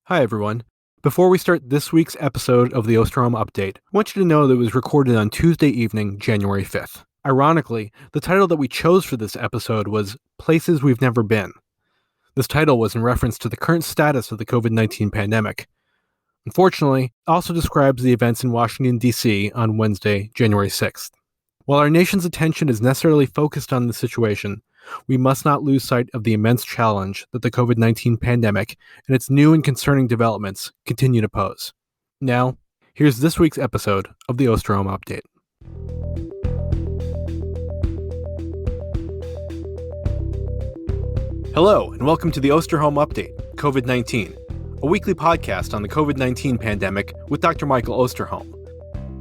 Hi, everyone. Before we start this week's episode of the Osterholm Update, I want you to know that it was recorded on Tuesday evening, January 5th. Ironically, the title that we chose for this episode was Places We've Never Been. This title was in reference to the current status of the COVID-19 pandemic. Unfortunately, it also describes the events in Washington, D.C. on Wednesday, January 6th. While our nation's attention is necessarily focused on the situation, we must not lose sight of the immense challenge that the COVID-19 pandemic and its new and concerning developments continue to pose. Now, here's this week's episode of the Osterholm Update. Hello, and welcome to the Osterholm Update, COVID-19, a weekly podcast on the COVID-19 pandemic with Dr. Michael Osterholm.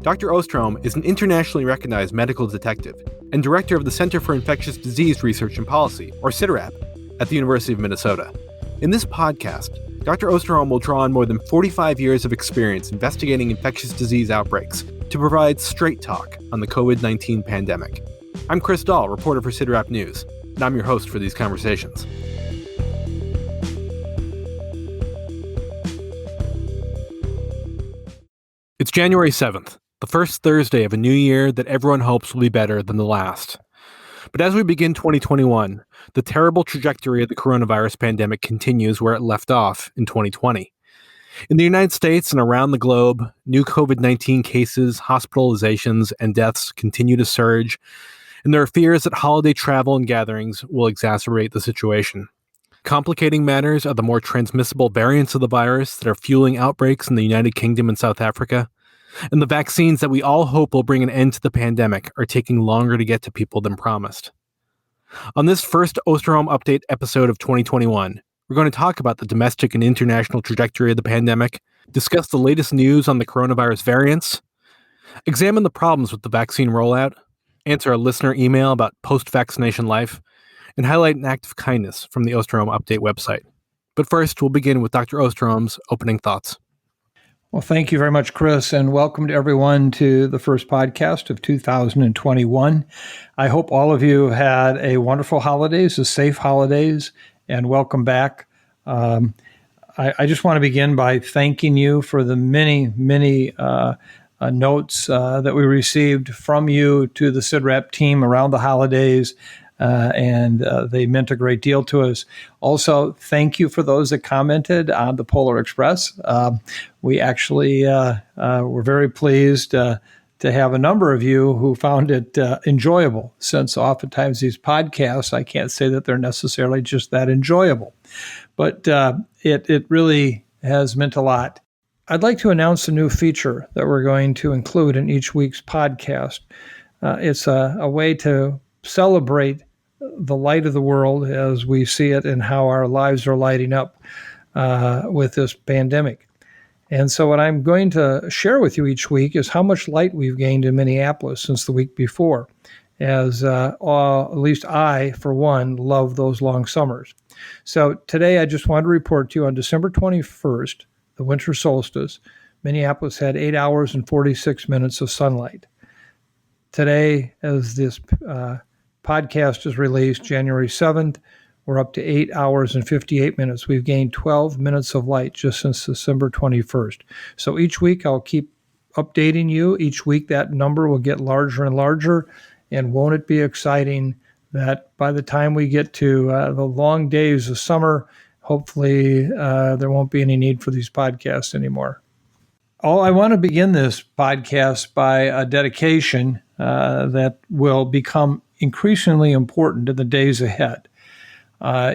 Dr. Osterholm is an internationally recognized medical detective and director of the Center for Infectious Disease Research and Policy, or CIDRAP, at the University of Minnesota. In this podcast, Dr. Osterholm will draw on more than 45 years of experience investigating infectious disease outbreaks to provide straight talk on the COVID-19 pandemic. I'm Chris Dall, reporter for CIDRAP News, and I'm your host for these conversations. It's January 7th. The first Thursday of a new year that everyone hopes will be better than the last. But as we begin 2021, the terrible trajectory of the coronavirus pandemic continues where it left off in 2020. In the United States and around the globe, new COVID-19 cases, hospitalizations, and deaths continue to surge, and there are fears that holiday travel and gatherings will exacerbate the situation. Complicating matters are the more transmissible variants of the virus that are fueling outbreaks in the United Kingdom and South Africa, and the vaccines that we all hope will bring an end to the pandemic are taking longer to get to people than promised. On this first Osterholm Update episode of 2021, we're going to talk about the domestic and international trajectory of the pandemic, discuss the latest news on the coronavirus variants, examine the problems with the vaccine rollout, answer a listener email about post-vaccination life, and highlight an act of kindness from the Osterholm Update website. But first, we'll begin with Dr. Osterholm's opening thoughts. Well, thank you very much, Chris, and welcome to everyone to the first podcast of 2021. I hope all of you had a wonderful holidays, a safe holidays, and welcome back. I just want to begin by thanking you for the many notes that we received from you to the CIDRAP team around the holidays. And they meant a great deal to us. Also, thank you for those that commented on the Polar Express. We actually were very pleased to have a number of you who found it enjoyable, since oftentimes these podcasts, I can't say that they're necessarily just that enjoyable. But it really has meant a lot. I'd like to announce a new feature that we're going to include in each week's podcast. It's a way to celebrate the light of the world as we see it and how our lives are lighting up with this pandemic. And so what I'm going to share with you each week is how much light we've gained in Minneapolis since the week before, as at least I, for one, love those long summers. So today I just wanted to report to you on December 21st, the winter solstice, Minneapolis had 8 hours and 46 minutes of sunlight. Today, as this podcast is released, January 7th, we're up to 8 hours and 58 minutes. We've gained 12 minutes of light just since December 21st. So each week I'll keep updating you. Each week that number will get larger and larger. And won't it be exciting that by the time we get to the long days of summer, hopefully there won't be any need for these podcasts anymore. I want to begin this podcast by a dedication that will become increasingly important in the days ahead.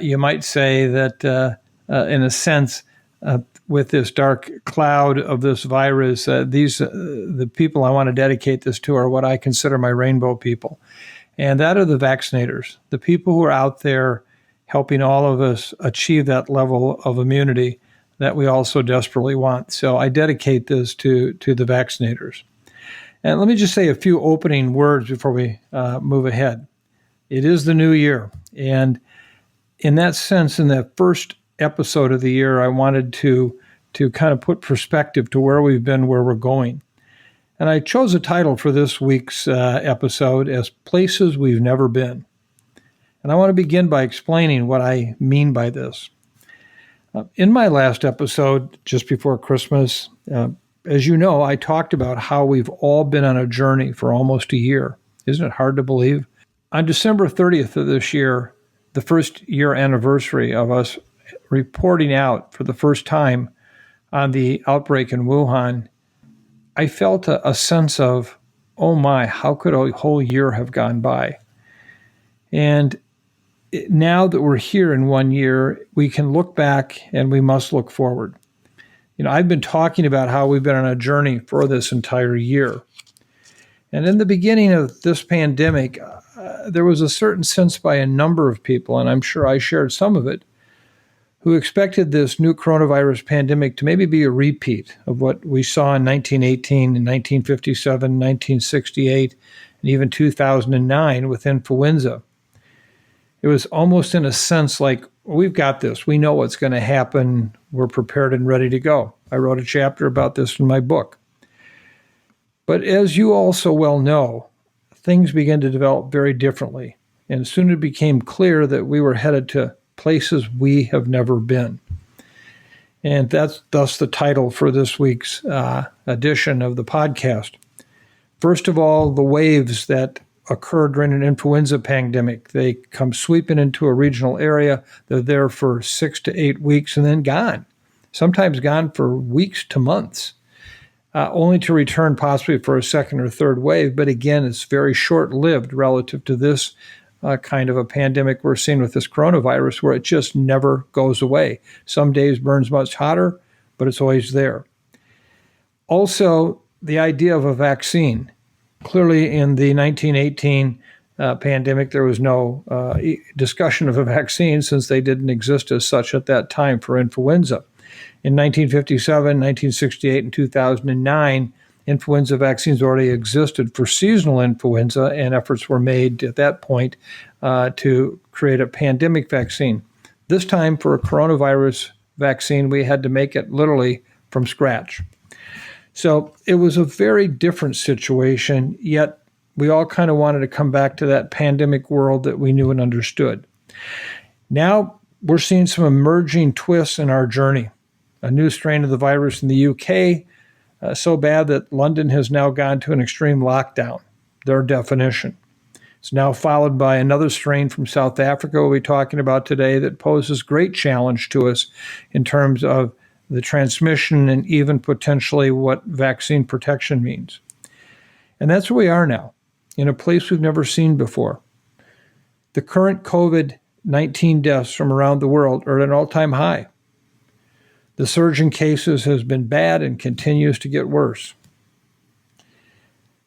You might say that, in a sense, with this dark cloud of this virus, the people I want to dedicate this to are what I consider my rainbow people. And that are the vaccinators, the people who are out there helping all of us achieve that level of immunity that we all so desperately want. So I dedicate this to the vaccinators. And let me just say a few opening words before we move ahead. It is the new year. And in that sense, in that first episode of the year, I wanted to kind of put perspective to where we've been, where we're going. And I chose a title for this week's episode as Places We've Never Been. And I want to begin by explaining what I mean by this. In my last episode, just before Christmas, as you know, I talked about how we've all been on a journey for almost a year. Isn't it hard to believe? On December 30th of this year, the first year anniversary of us reporting out for the first time on the outbreak in Wuhan, I felt a sense of, oh my, how could a whole year have gone by? And now that we're here in 1 year, we can look back and we must look forward. I've been talking about how we've been on a journey for this entire year. And in the beginning of this pandemic, there was a certain sense by a number of people, and I'm sure I shared some of it, who expected this new coronavirus pandemic to maybe be a repeat of what we saw in 1918, and 1957, 1968, and even 2009 with influenza. It was almost in a sense like, we've got this. We know what's going to happen. We're prepared and ready to go. I wrote a chapter about this in my book. But as you also well know, things began to develop very differently. And soon it became clear that we were headed to places we have never been. And that's thus the title for this week's edition of the podcast. First of all, the waves that occurred during an influenza pandemic. They come sweeping into a regional area. They're there for 6 to 8 weeks and then gone, sometimes gone for weeks to months, only to return possibly for a second or third wave. But again, it's very short-lived relative to this kind of a pandemic we're seeing with this coronavirus, where it just never goes away. Some days burns much hotter, but it's always there. Also, the idea of a vaccine. Clearly, in the 1918 pandemic, there was no discussion of a vaccine, since they didn't exist as such at that time for influenza. In 1957, 1968, and 2009, influenza vaccines already existed for seasonal influenza, and efforts were made at that point to create a pandemic vaccine. This time, for a coronavirus vaccine, we had to make it literally from scratch. So it was a very different situation, yet we all kind of wanted to come back to that pandemic world that we knew and understood. Now we're seeing some emerging twists in our journey. A new strain of the virus in the UK, so bad that London has now gone to an extreme lockdown, their definition. It's now followed by another strain from South Africa we'll be talking about today that poses great challenge to us in terms of the transmission and even potentially what vaccine protection means. And that's where we are now, in a place we've never seen before. The current COVID-19 deaths from around the world are at an all-time high. The surge in cases has been bad and continues to get worse.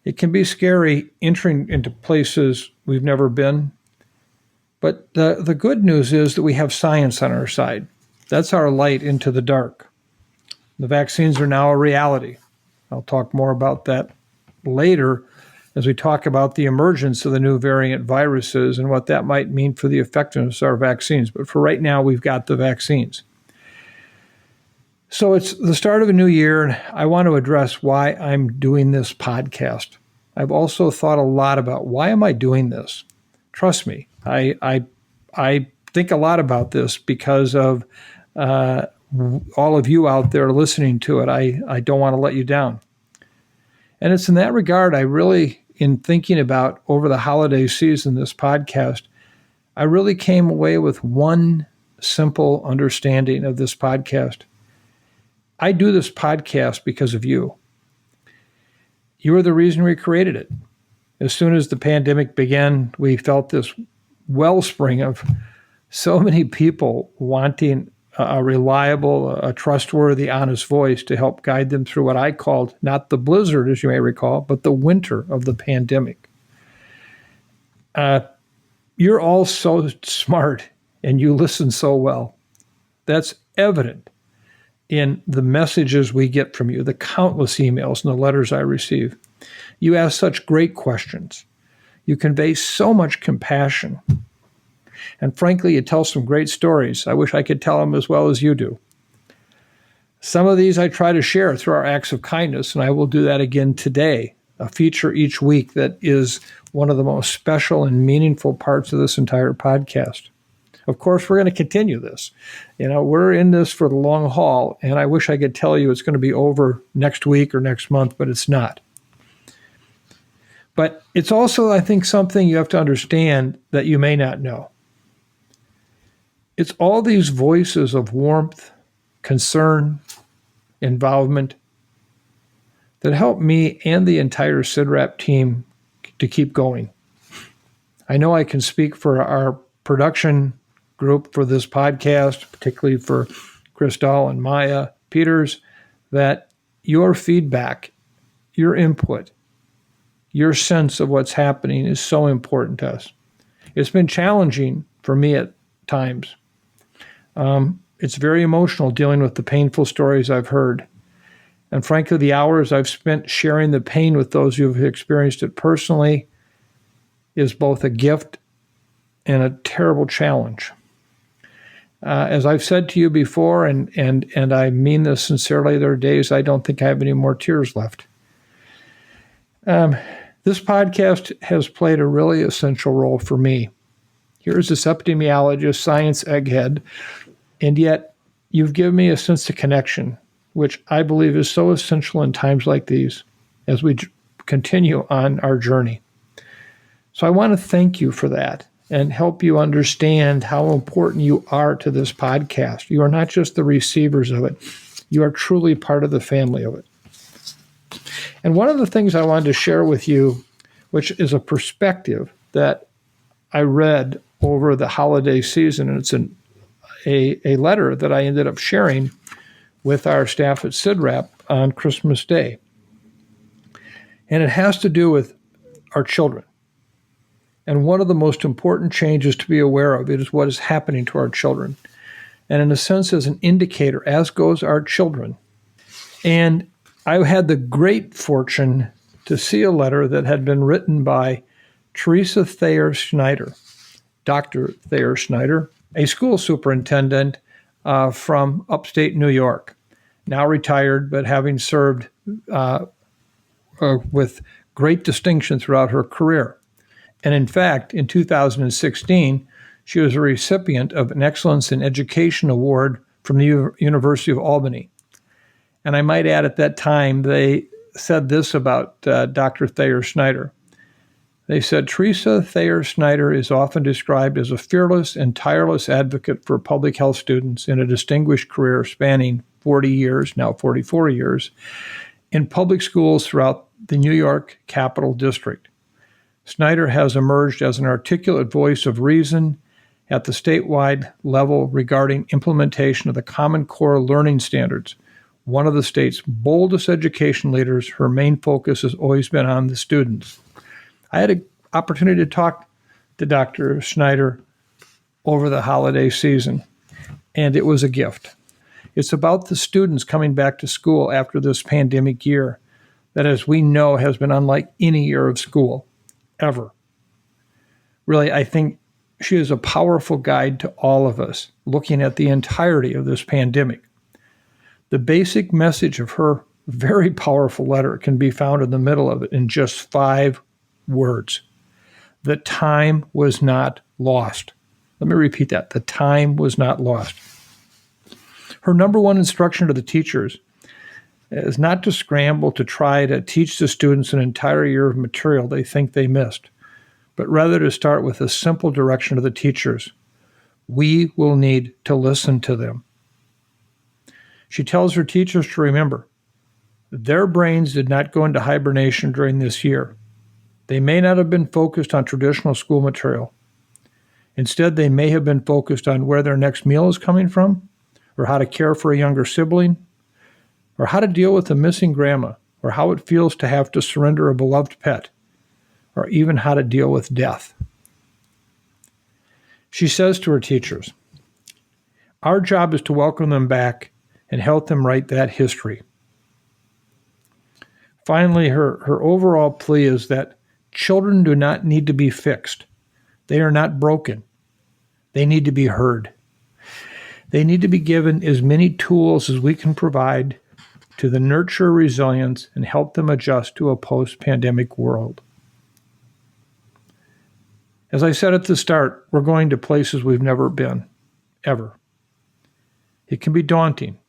It can be scary entering into places we've never been, but the good news is that we have science on our side. That's our light into the dark. The vaccines are now a reality. I'll talk more about that later as we talk about the emergence of the new variant viruses and what that might mean for the effectiveness of our vaccines. But for right now, we've got the vaccines. So it's the start of a new year, and I want to address why I'm doing this podcast. I've also thought a lot about, why am I doing this? Trust me, I think a lot about this because of all of you out there listening to it. I don't want to let you down. And it's in that regard, I really, in thinking about over the holiday season, this podcast, I really came away with one simple understanding of this podcast. I do this podcast because of you. You are the reason we created it. As soon as the pandemic began, we felt this wellspring of so many people wanting a reliable, a trustworthy, honest voice to help guide them through what I called not the blizzard, as you may recall, but the winter of the pandemic. You're all so smart and you listen so well. That's evident in the messages we get from you, the countless emails and the letters I receive. You ask such great questions. You convey so much compassion. And frankly, you tell some great stories. I wish I could tell them as well as you do. Some of these I try to share through our acts of kindness, and I will do that again today, a feature each week that is one of the most special and meaningful parts of this entire podcast. Of course, we're going to continue this. We're in this for the long haul, and I wish I could tell you it's going to be over next week or next month, but it's not. But it's also, I think, something you have to understand that you may not know. It's all these voices of warmth, concern, involvement that help me and the entire CIDRAP team to keep going. I know I can speak for our production group for this podcast, particularly for Chris Dall and Maya Peters, that your feedback, your input, your sense of what's happening is so important to us. It's been challenging for me at times. It's very emotional dealing with the painful stories I've heard. And frankly, the hours I've spent sharing the pain with those who have experienced it personally is both a gift and a terrible challenge. As I've said to you before, and I mean this sincerely, there are days I don't think I have any more tears left. This podcast has played a really essential role for me. Here's this epidemiologist, science egghead, and yet you've given me a sense of connection, which I believe is so essential in times like these as we continue on our journey. So I want to thank you for that and help you understand how important you are to this podcast. You are not just the receivers of it. You are truly part of the family of it. And one of the things I wanted to share with you, which is a perspective that I read over the holiday season, and it's a letter that I ended up sharing with our staff at CIDRAP on Christmas Day. And it has to do with our children. And one of the most important changes to be aware of is what is happening to our children. And in a sense, as an indicator, as goes our children. And I had the great fortune to see a letter that had been written by Teresa Thayer Schneider, Dr. Thayer Schneider, a school superintendent from upstate New York, now retired, but having served with great distinction throughout her career. And in fact, in 2016, she was a recipient of an Excellence in Education Award from the University of Albany. And I might add, at that time, they said this about Dr. Thayer Schneider. They said, Teresa Thayer Schneider is often described as a fearless and tireless advocate for public health students in a distinguished career spanning 40 years, now 44 years, in public schools throughout the New York Capital District. Schneider has emerged as an articulate voice of reason at the statewide level regarding implementation of the Common Core learning standards. One of the state's boldest education leaders, her main focus has always been on the students. I had an opportunity to talk to Dr. Schneider over the holiday season, and it was a gift. It's about the students coming back to school after this pandemic year that, as we know, has been unlike any year of school ever. Really, I think she is a powerful guide to all of us looking at the entirety of this pandemic. The basic message of her very powerful letter can be found in the middle of it in just 5 words. The time was not lost. Let me repeat that. The time was not lost. Her number one instruction to the teachers is not to scramble to try to teach the students an entire year of material they think they missed, but rather to start with a simple direction to the teachers. We will need to listen to them. She tells her teachers to remember, their brains did not go into hibernation during this year. They may not have been focused on traditional school material. Instead, they may have been focused on where their next meal is coming from, or how to care for a younger sibling, or how to deal with a missing grandma, or how it feels to have to surrender a beloved pet, or even how to deal with death. She says to her teachers, our job is to welcome them back and help them write that history. Finally, her overall plea is that children do not need to be fixed. They are not broken. They need to be heard. They need to be given as many tools as we can provide to nurture resilience and help them adjust to a post-pandemic world. As I said at the start, we're going to places we've never been, ever. It can be daunting,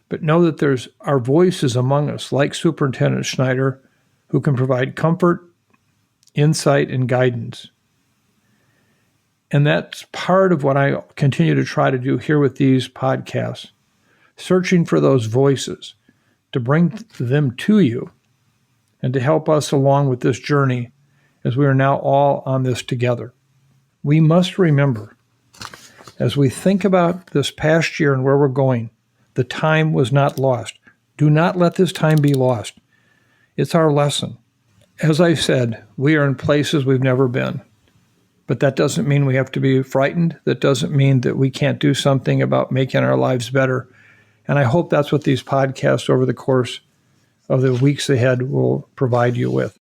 but know that there's our voices among us, like Superintendent Schneider, who can provide comfort, insight, and guidance. And that's part of what I continue to try to do here with these podcasts, searching for those voices to bring them to you and to help us along with this journey as we are now all on this together. We must remember, as we think about this past year and where we're going, the time was not lost. Do not let this time be lost. It's our lesson. As I said, we are in places we've never been. But that doesn't mean we have to be frightened. That doesn't mean that we can't do something about making our lives better. And I hope that's what these podcasts over the course of the weeks ahead will provide you with.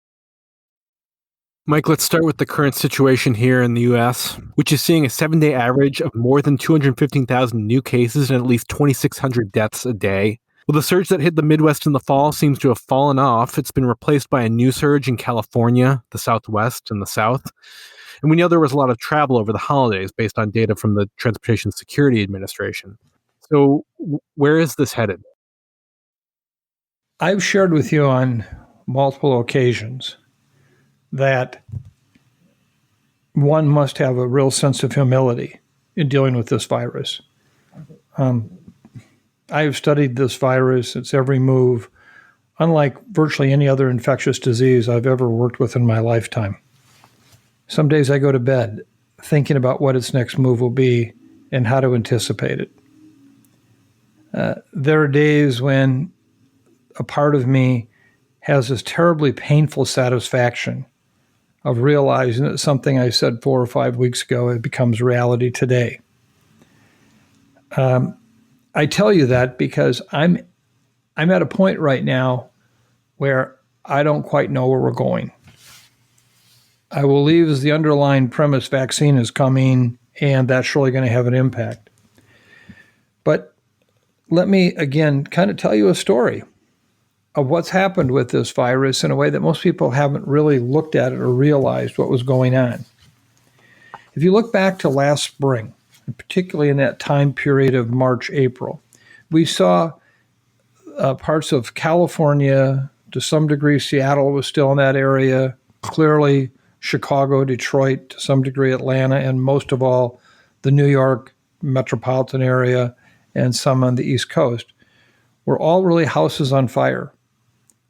Mike, let's start with the current situation here in the U.S., which is seeing a 7-day average of more than 215,000 new cases and at least 2,600 deaths a day. Well, the surge that hit the Midwest in the fall seems to have fallen off. It's been replaced by a new surge in California, the Southwest, and the South. And we know there was a lot of travel over the holidays based on data from the Transportation Security Administration. So where is this headed? I've shared with you on multiple occasions that one must have a real sense of humility in dealing with this virus. I have studied this virus, its every move, unlike virtually any other infectious disease I've ever worked with in my lifetime. Some days I go to bed thinking about what its next move will be and how to anticipate it. There are days when a part of me has this terribly painful satisfaction of realizing that something I said 4 or 5 weeks ago, it becomes reality today. I tell you that because I'm at a point right now where I don't quite know where we're going. I will leave as the underlying premise vaccine is coming, and that's surely going to have an impact. But let me, again, kind of tell you a story of what's happened with this virus in a way that most people haven't really looked at it or realized what was going on. If you look back to last spring, and particularly in that time period of March, April, we saw parts of California, to some degree Seattle was still in that area, clearly Chicago, Detroit, to some degree Atlanta, and most of all, the New York metropolitan area and some on the East Coast were all really houses on fire.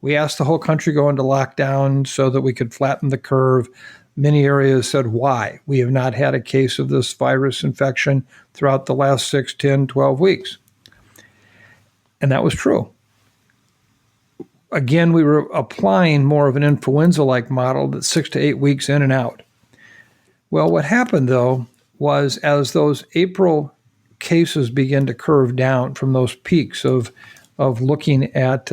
We asked the whole country to go into lockdown so that we could flatten the curve. Many areas said, why? We have not had a case of this virus infection throughout the last 6, 10, 12 weeks. And that was true. Again, we were applying more of an influenza-like model that's 6 to 8 weeks in and out. Well, what happened, though, was as those April cases began to curve down from those peaks of looking at,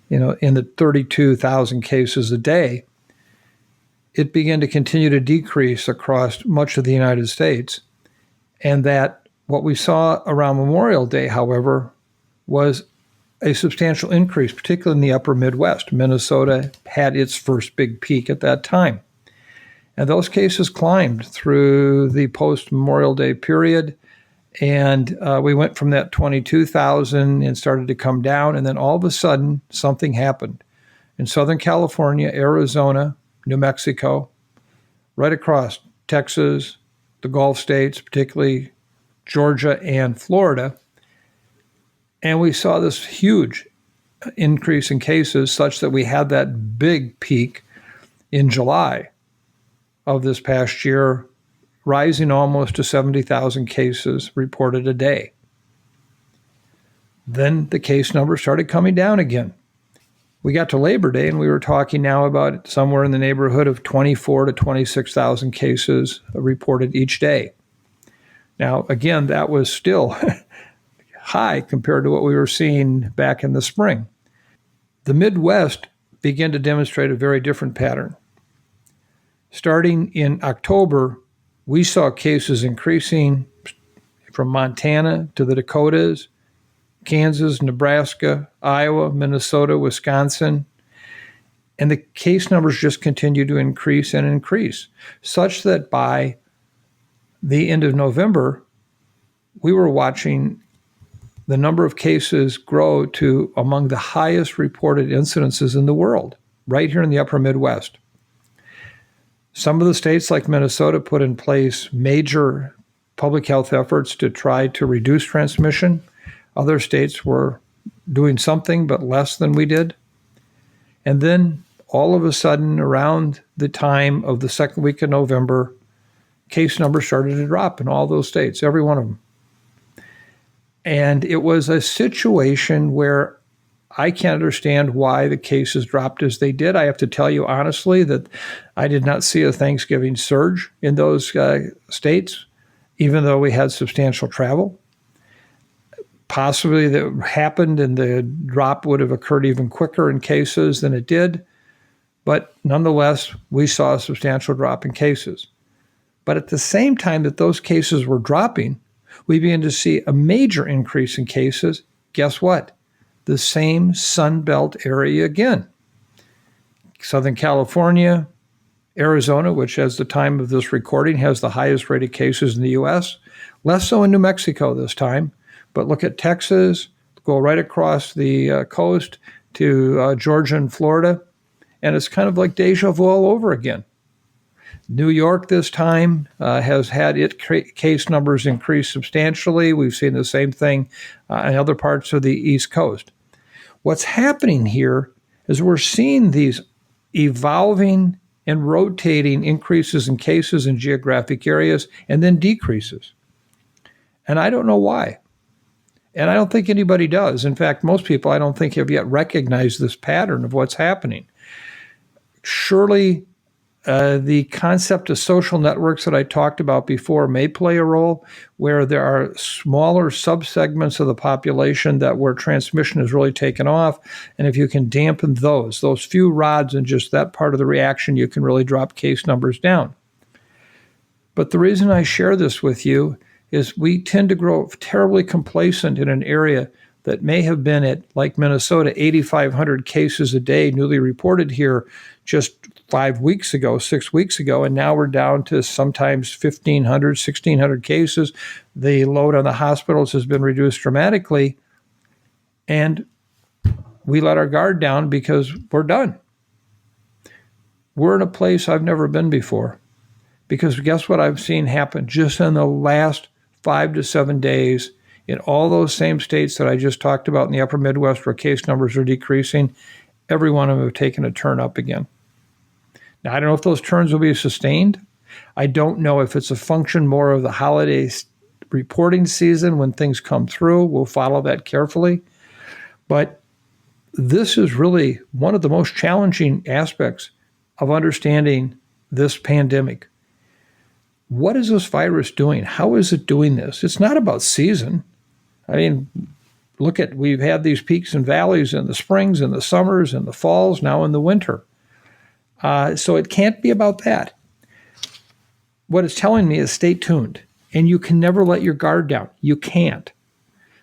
in the 32,000 cases a day, it began to continue to decrease across much of the United States. And that what we saw around Memorial Day, however, was a substantial increase, particularly in the upper Midwest. Minnesota had its first big peak at that time. And those cases climbed through the post-Memorial Day period. And we went from that 22,000 and started to come down. And then all of a sudden, something happened. In Southern California, Arizona, New Mexico, right across Texas, the Gulf states, particularly Georgia and Florida. And we saw this huge increase in cases such that we had that big peak in July of this past year, rising almost to 70,000 cases reported a day. Then the case numbers started coming down again. We got to Labor Day, and we were talking now about somewhere in the neighborhood of 24 to 26,000 cases reported each day. Now, again, that was still high compared to what we were seeing back in the spring. The Midwest began to demonstrate a very different pattern. Starting in October, we saw cases increasing from Montana to the Dakotas, Kansas, Nebraska, Iowa, Minnesota, Wisconsin. And the case numbers just continue to increase and increase, such that by the end of November, we were watching the number of cases grow to among the highest reported incidences in the world, right here in the upper Midwest. Some of the states like Minnesota put in place major public health efforts to try to reduce transmission. Other states were doing something, but less than we did. And then all of a sudden, around the time of the second week of November, case numbers started to drop in all those states, every one of them. And it was a situation where I can't understand why the cases dropped as they did. I have to tell you honestly that I did not see a Thanksgiving surge in those states, even though we had substantial travel. Possibly that happened and the drop would have occurred even quicker in cases than it did. But nonetheless, we saw a substantial drop in cases. But at the same time that those cases were dropping, we began to see a major increase in cases. Guess what? The same Sun Belt area again. Southern California, Arizona, which at the time of this recording has the highest rate of cases in the U.S., less so in New Mexico this time. But look at Texas, go right across the coast to Georgia and Florida, and it's kind of like deja vu all over again. New York this time has had its case numbers increase substantially. We've seen the same thing in other parts of the East Coast. What's happening here is we're seeing these evolving and rotating increases in cases in geographic areas and then decreases. And I don't know why. And I don't think anybody does. In fact, most people, I don't think, have yet recognized this pattern of what's happening. Surely, the concept of social networks that I talked about before may play a role, where there are smaller subsegments of the population where transmission has really taken off. And if you can dampen those few rods in just that part of the reaction, you can really drop case numbers down. But the reason I share this with you is we tend to grow terribly complacent in an area that may have been at, like Minnesota, 8,500 cases a day newly reported here just 5 weeks ago, 6 weeks ago, and now we're down to sometimes 1,500, 1,600 cases. The load on the hospitals has been reduced dramatically, and we let our guard down because we're done. We're in a place I've never been before, because guess what I've seen happen just in the last 5 to 7 days in all those same states that I just talked about in the upper Midwest where case numbers are decreasing. Every one of them have taken a turn up again. Now, I don't know if those turns will be sustained. I don't know if it's a function more of the holiday reporting season when things come through. We'll follow that carefully. But this is really one of the most challenging aspects of understanding this pandemic. What is this virus doing? How is it doing this? It's not about season. I mean, we've had these peaks and valleys in the springs and the summers and the falls, now in the winter. So it can't be about that. What it's telling me is stay tuned. And you can never let your guard down. You can't.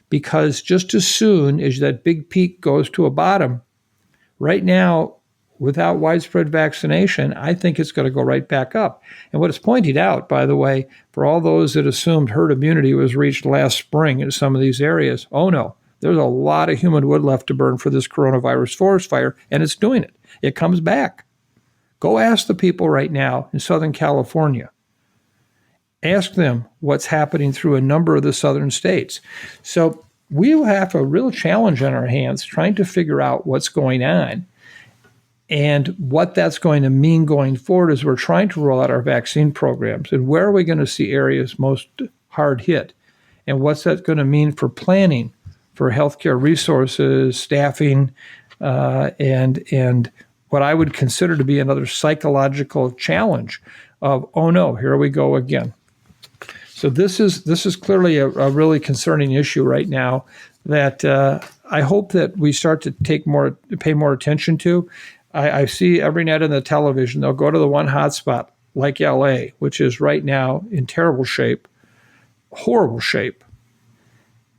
Because just as soon as that big peak goes to a bottom, right now, without widespread vaccination, I think it's going to go right back up. And what it's pointed out, by the way, for all those that assumed herd immunity was reached last spring in some of these areas, oh no, there's a lot of human wood left to burn for this coronavirus forest fire, and it's doing it. It comes back. Go ask the people right now in Southern California. Ask them what's happening through a number of the southern states. So we will have a real challenge on our hands trying to figure out what's going on and what that's going to mean going forward as we're trying to roll out our vaccine programs. And where are we going to see areas most hard hit? And what's that going to mean for planning, for healthcare resources, staffing, and what I would consider to be another psychological challenge of, oh no, here we go again. So this is clearly a really concerning issue right now that I hope that we start to pay more attention to. I see every night on the television, they'll go to the one hotspot like LA, which is right now in terrible shape, horrible shape.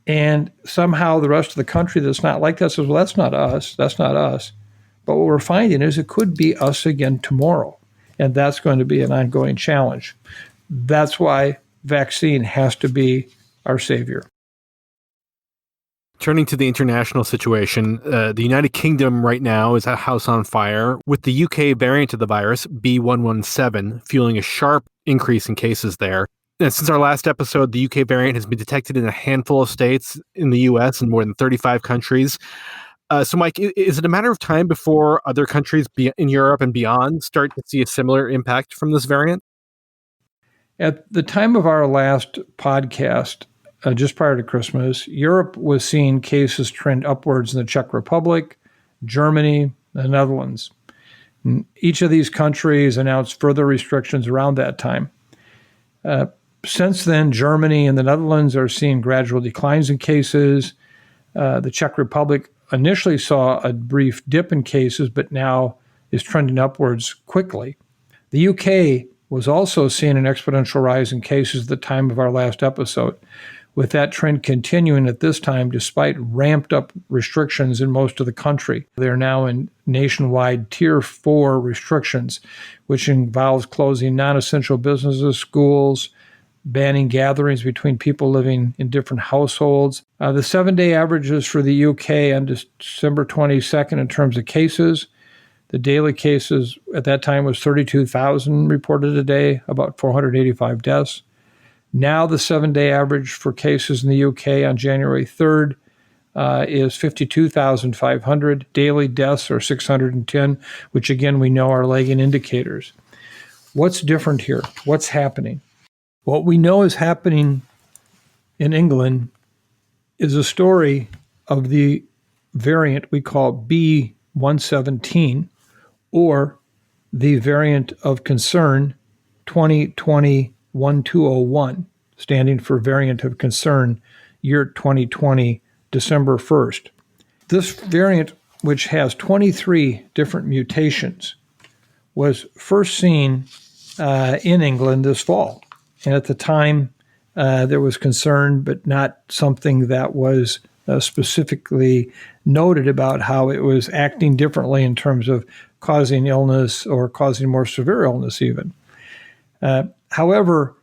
And somehow the rest of the country that's not like that says, well, that's not us. But what we're finding is it could be us again tomorrow. And that's going to be an ongoing challenge. That's why vaccine has to be our savior. Turning to the international situation, the United Kingdom right now is a house on fire, with the UK variant of the virus, B117, fueling a sharp increase in cases there. And since our last episode, the UK variant has been detected in a handful of states in the US and more than 35 countries. So, Mike, is it a matter of time before other countries in Europe and beyond start to see a similar impact from this variant? At the time of our last podcast, just prior to Christmas, Europe was seeing cases trend upwards in the Czech Republic, Germany, the Netherlands. And each of these countries announced further restrictions around that time. Since then, Germany and the Netherlands are seeing gradual declines in cases. The Czech Republic initially saw a brief dip in cases, but now is trending upwards quickly. The UK was also seeing an exponential rise in cases at the time of our last episode, with that trend continuing at this time despite ramped up restrictions in most of the country. They're now in nationwide Tier 4 restrictions, which involves closing non-essential businesses, schools, banning gatherings between people living in different households. The 7-day averages for the UK on December 22nd in terms of cases, the daily cases at that time was 32,000 reported a day, about 485 deaths. Now the 7-day average for cases in the UK on January 3rd is 52,500. Daily deaths are 610, which again we know are lagging indicators. What's different here? What's happening? What we know is happening in England is a story of the variant we call B117, or the variant of concern 2020-1201, standing for variant of concern year 2020, December 1st. This variant, which has 23 different mutations, was first seen in England this fall. And at the time, there was concern, but not something that was specifically noted about how it was acting differently in terms of causing illness or causing more severe illness even. However,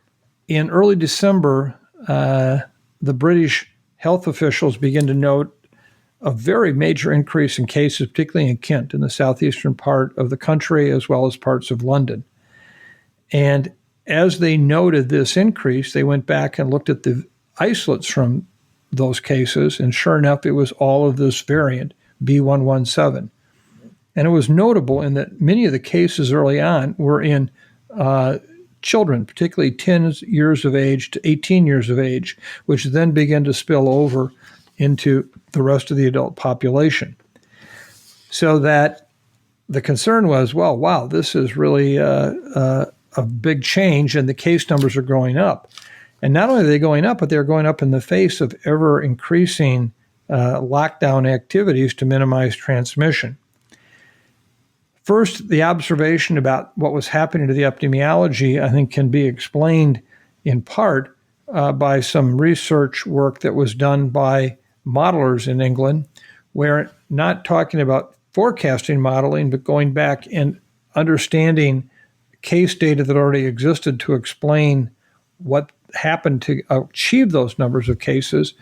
in early December, the British health officials began to note a very major increase in cases, particularly in Kent, in the southeastern part of the country, as well as parts of London. And as they noted this increase, they went back and looked at the isolates from those cases, and sure enough, it was all of this variant, B117. And it was notable in that many of the cases early on were in children, particularly 10 years of age to 18 years of age, which then began to spill over into the rest of the adult population. So that the concern was, well, wow, this is really a big change, and the case numbers are going up. And not only are they going up, but they're going up in the face of ever-increasing lockdown activities to minimize transmission. First, the observation about what was happening to the epidemiology, I think, can be explained in part by some research work that was done by modelers in England, where not talking about forecasting modeling, but going back and understanding case data that already existed to explain what happened to achieve those numbers of cases.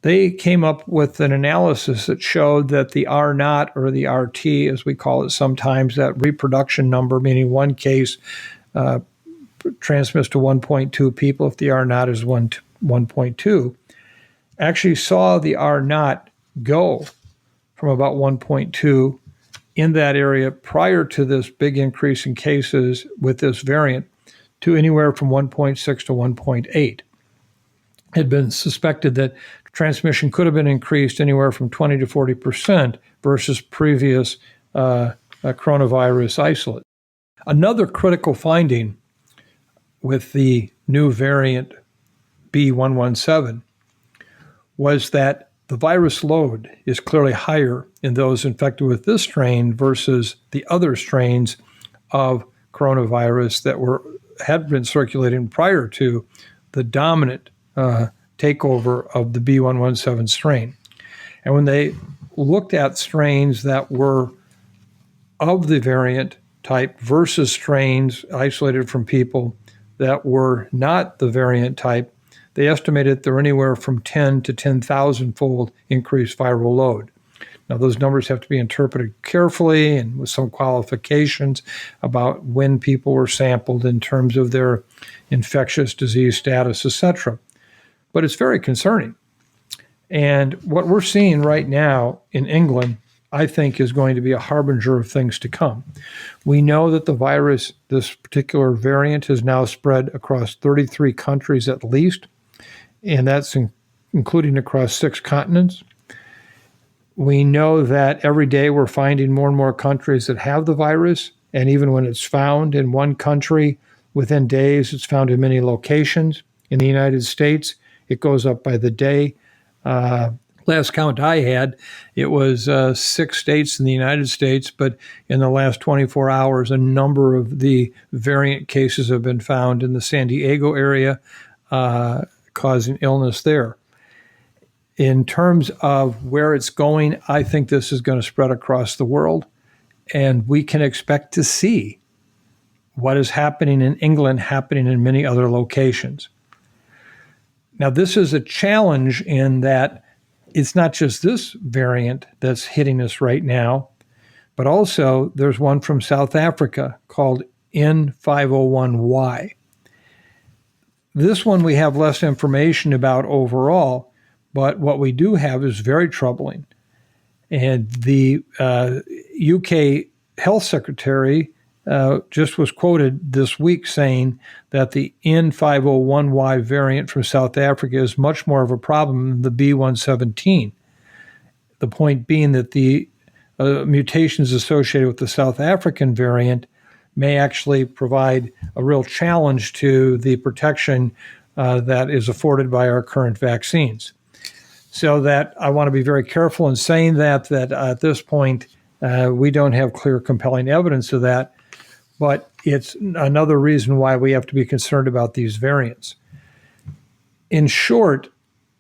They came up with an analysis that showed that the R naught, or the RT, as we call it sometimes, that reproduction number, meaning one case transmits to 1.2 people if the R naught is 1.2, actually saw the R naught go from about 1.2 in that area prior to this big increase in cases with this variant to anywhere from 1.6 to 1.8. It had been suspected that transmission could have been increased anywhere from 20 to 40% versus previous coronavirus isolate. Another critical finding with the new variant B117 was that the virus load is clearly higher in those infected with this strain versus the other strains of coronavirus that had been circulating prior to the dominant takeover of the B117 strain. And when they looked at strains that were of the variant type versus strains isolated from people that were not the variant type, they estimated there were anywhere from 10 to 10,000 fold increased viral load. Now, those numbers have to be interpreted carefully and with some qualifications about when people were sampled in terms of their infectious disease status, etc. But it's very concerning. And what we're seeing right now in England, I think, is going to be a harbinger of things to come. We know that the virus, this particular variant, has now spread across 33 countries at least, and that's including across 6 continents. We know that every day we're finding more and more countries that have the virus, and even when it's found in one country, within days it's found in many locations. In the United States, it goes up by the day. Last count I had, it was 6 states in the United States, but in the last 24 hours, a number of the variant cases have been found in the San Diego area, causing illness there. In terms of where it's going, I think this is going to spread across the world, and we can expect to see what is happening in England happening in many other locations. Now, this is a challenge in that it's not just this variant that's hitting us right now, but also there's one from South Africa called N501Y. This one we have less information about overall, but what we do have is very troubling. And the UK Health Secretary just was quoted this week saying that the N501Y variant from South Africa is much more of a problem than the B117. The point being that the mutations associated with the South African variant may actually provide a real challenge to the protection that is afforded by our current vaccines. So that I want to be very careful in saying that at this point, we don't have clear, compelling evidence of that, but it's another reason why we have to be concerned about these variants. In short,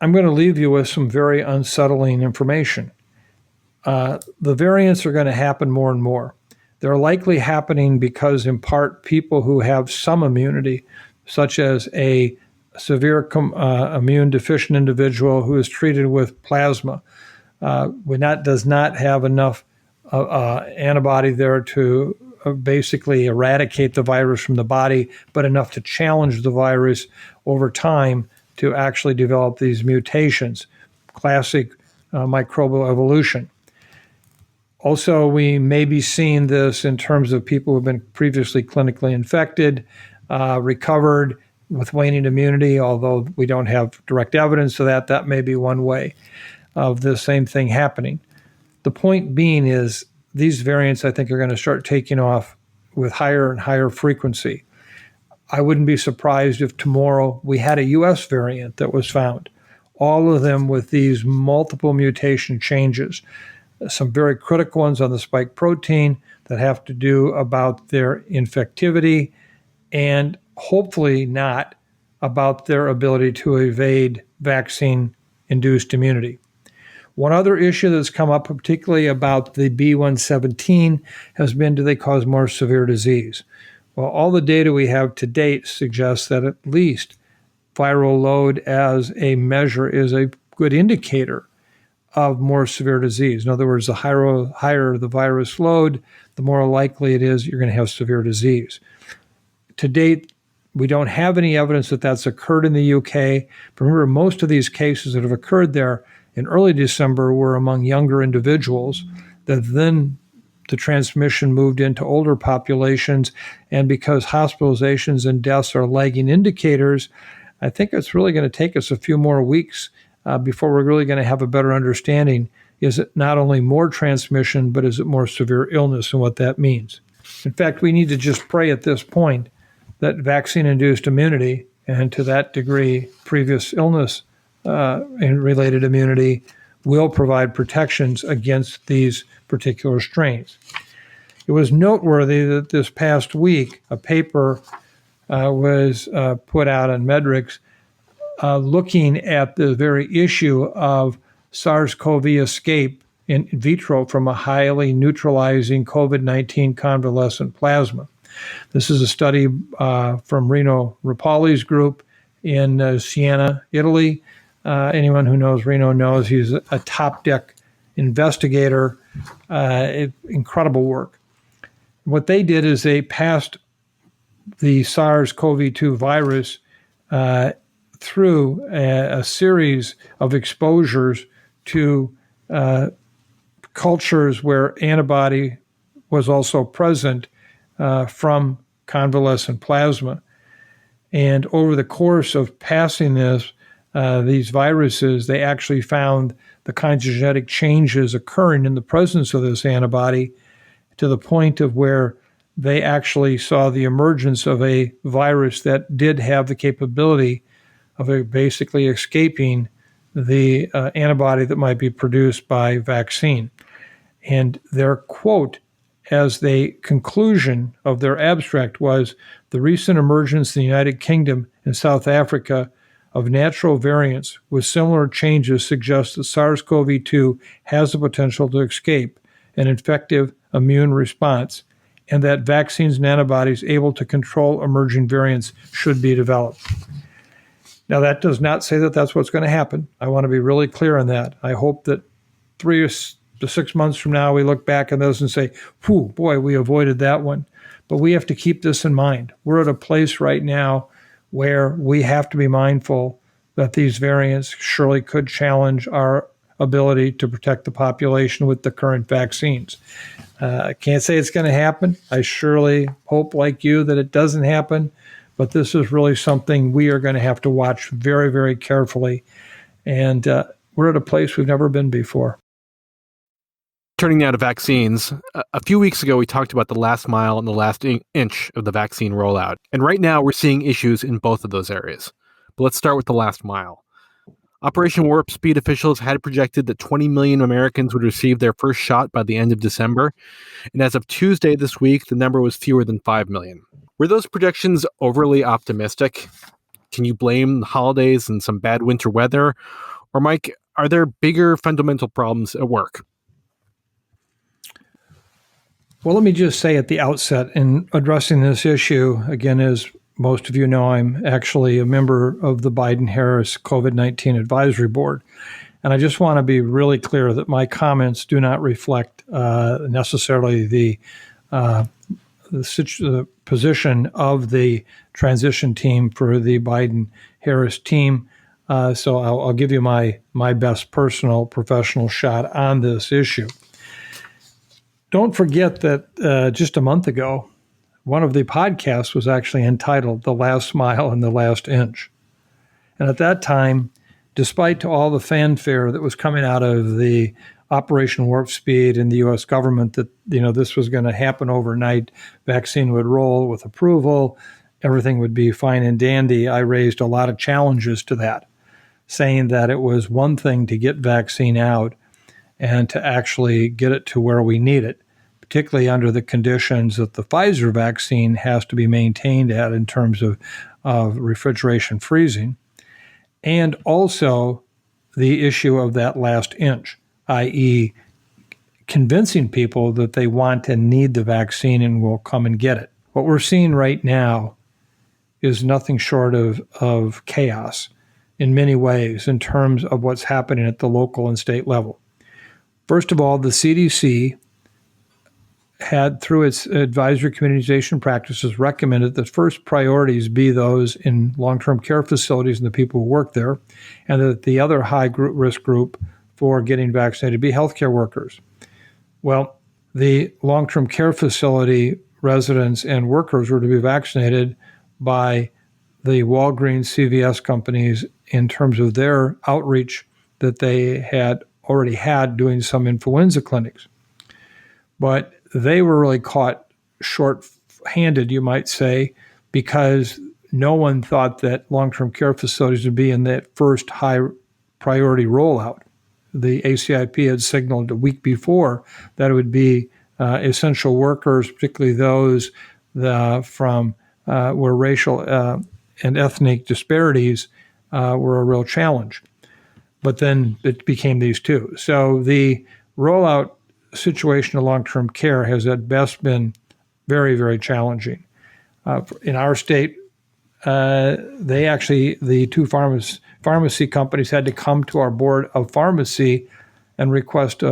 I'm going to leave you with some very unsettling information. The variants are going to happen more and more. They're likely happening because, in part, people who have some immunity, such as a severe immune deficient individual who is treated with plasma, does not have enough antibody there to basically eradicate the virus from the body, but enough to challenge the virus over time to actually develop these mutations, classic microbial evolution. Also, we may be seeing this in terms of people who have been previously clinically infected, recovered with waning immunity, although we don't have direct evidence of that. That may be one way of the same thing happening. The point being is these variants, I think, are going to start taking off with higher and higher frequency. I wouldn't be surprised if tomorrow we had a U.S. variant that was found, all of them with these multiple mutation changes, some very critical ones on the spike protein that have to do about their infectivity and hopefully not about their ability to evade vaccine-induced immunity. One other issue that's come up, particularly about the B117, has been, do they cause more severe disease? Well, all the data we have to date suggests that at least viral load as a measure is a good indicator of more severe disease. In other words, the higher the virus load, the more likely it is you're going to have severe disease. To date, we don't have any evidence that that's occurred in the UK. But remember, most of these cases that have occurred there in early December were among younger individuals, that then the transmission moved into older populations. And because hospitalizations and deaths are lagging indicators, I think it's really going to take us a few more weeks before we're really going to have a better understanding. Is it not only more transmission, but is it more severe illness and what that means? In fact, we need to just pray at this point that vaccine-induced immunity, and to that degree, previous illness and related immunity, will provide protections against these particular strains. It was noteworthy that this past week, a paper was put out on Medrix looking at the very issue of SARS-CoV escape in vitro from a highly neutralizing COVID-19 convalescent plasma. This is a study from Rino Rapalli's group in Siena, Italy. Anyone who knows Rino knows he's a top-deck investigator. Incredible work. What they did is they passed the SARS-CoV-2 virus through a series of exposures to cultures where antibody was also present from convalescent plasma. And over the course of passing these viruses, they actually found the kinds of genetic changes occurring in the presence of this antibody to the point of where they actually saw the emergence of a virus that did have the capability of basically escaping the antibody that might be produced by vaccine. And their quote as the conclusion of their abstract was, "The recent emergence in the United Kingdom and South Africa of natural variants with similar changes suggests that SARS-CoV-2 has the potential to escape an infective immune response, and that vaccines and antibodies able to control emerging variants should be developed." Now, that does not say that that's what's going to happen. I want to be really clear on that. I hope that 3 to 6 months from now, we look back on those and say, whew, boy, we avoided that one. But we have to keep this in mind. We're at a place right now where we have to be mindful that these variants surely could challenge our ability to protect the population with the current vaccines. I can't say it's going to happen. I surely hope, like you, that it doesn't happen. But this is really something we are going to have to watch very, very carefully. And we're at a place we've never been before. Turning now to vaccines, a few weeks ago we talked about the last mile and the last inch of the vaccine rollout. And right now we're seeing issues in both of those areas. But let's start with the last mile. Operation Warp Speed officials had projected that 20 million Americans would receive their first shot by the end of December. And as of Tuesday this week, the number was fewer than 5 million. Were those projections overly optimistic? Can you blame the holidays and some bad winter weather? Or, Mike, are there bigger fundamental problems at work? Well, let me just say at the outset, in addressing this issue, again, as most of you know, I'm actually a member of the Biden-Harris COVID-19 Advisory Board. And I just want to be really clear that my comments do not reflect necessarily the position of the transition team for the Biden-Harris team. So I'll give you my best personal professional shot on this issue. Don't forget that just a month ago, one of the podcasts was actually entitled The Last Mile and the Last Inch. And at that time, despite all the fanfare that was coming out of the Operation Warp Speed in the U.S. government that, this was going to happen overnight, vaccine would roll with approval, everything would be fine and dandy, I raised a lot of challenges to that, saying that it was one thing to get vaccine out and to actually get it to where we need it, particularly under the conditions that the Pfizer vaccine has to be maintained at in terms of refrigeration freezing, and also the issue of that last inch, i.e. convincing people that they want and need the vaccine and will come and get it. What we're seeing right now is nothing short of chaos in many ways in terms of what's happening at the local and state level. First of all, the CDC had, through its advisory communization practices, recommended that first priorities be those in long-term care facilities and the people who work there, and that the other high-risk group for getting vaccinated be healthcare workers. Well, the long-term care facility residents and workers were to be vaccinated by the Walgreens CVS companies in terms of their outreach that they had already had doing some influenza clinics. But they were really caught short-handed, you might say, because no one thought that long-term care facilities would be in that first high-priority rollout. The ACIP had signaled a week before that it would be essential workers, particularly those from where racial and ethnic disparities were a real challenge. But then it became these two. So the rollout situation of long-term care has at best been very, very challenging. In our state, the two pharmacy companies had to come to our board of pharmacy and request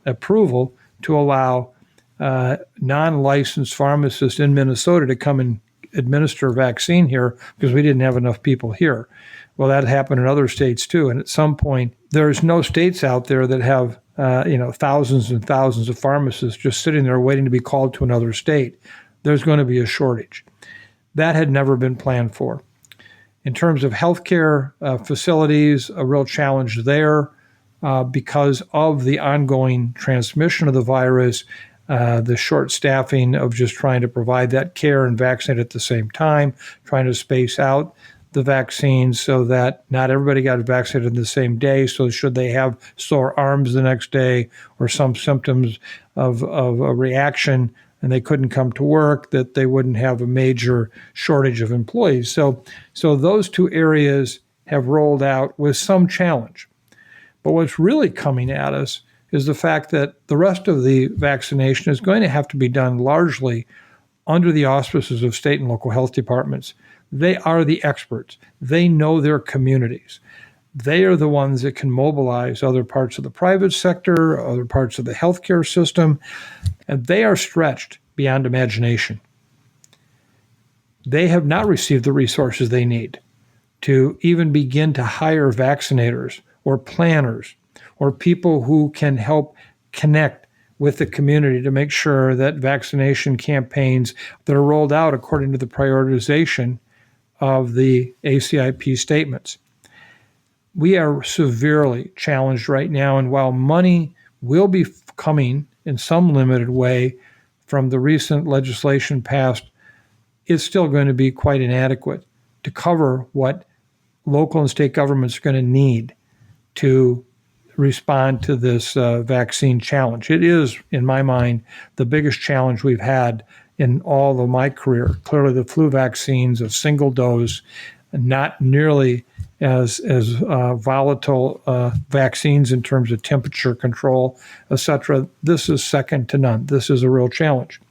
approval to allow non-licensed pharmacists in Minnesota to come and administer a vaccine here because we didn't have enough people here. Well, that happened in other states too. And at some point, there's no states out there that have thousands and thousands of pharmacists just sitting there waiting to be called to another state. There's going to be a shortage. That had never been planned for. In terms of healthcare facilities, a real challenge there because of the ongoing transmission of the virus, the short staffing of just trying to provide that care and vaccinate at the same time, trying to space out the vaccines so that not everybody got vaccinated in the same day. So should they have sore arms the next day or some symptoms of a reaction and they couldn't come to work, that they wouldn't have a major shortage of employees. So those two areas have rolled out with some challenge. But what's really coming at us is the fact that the rest of the vaccination is going to have to be done largely under the auspices of state and local health departments. They are the experts. They know their communities. They are the ones that can mobilize other parts of the private sector, other parts of the healthcare system, and they are stretched beyond imagination. They have not received the resources they need to even begin to hire vaccinators or planners or people who can help connect with the community to make sure that vaccination campaigns that are rolled out according to the prioritization of the ACIP statements. We are severely challenged right now, and while money will be coming in some limited way from the recent legislation passed, it's still going to be quite inadequate to cover what local and state governments are going to need to respond to this vaccine challenge. It is, in my mind, the biggest challenge we've had in all of my career. Clearly, the flu vaccines, a single dose, not nearly as volatile vaccines in terms of temperature control, etc. This is second to none. This is a real challenge.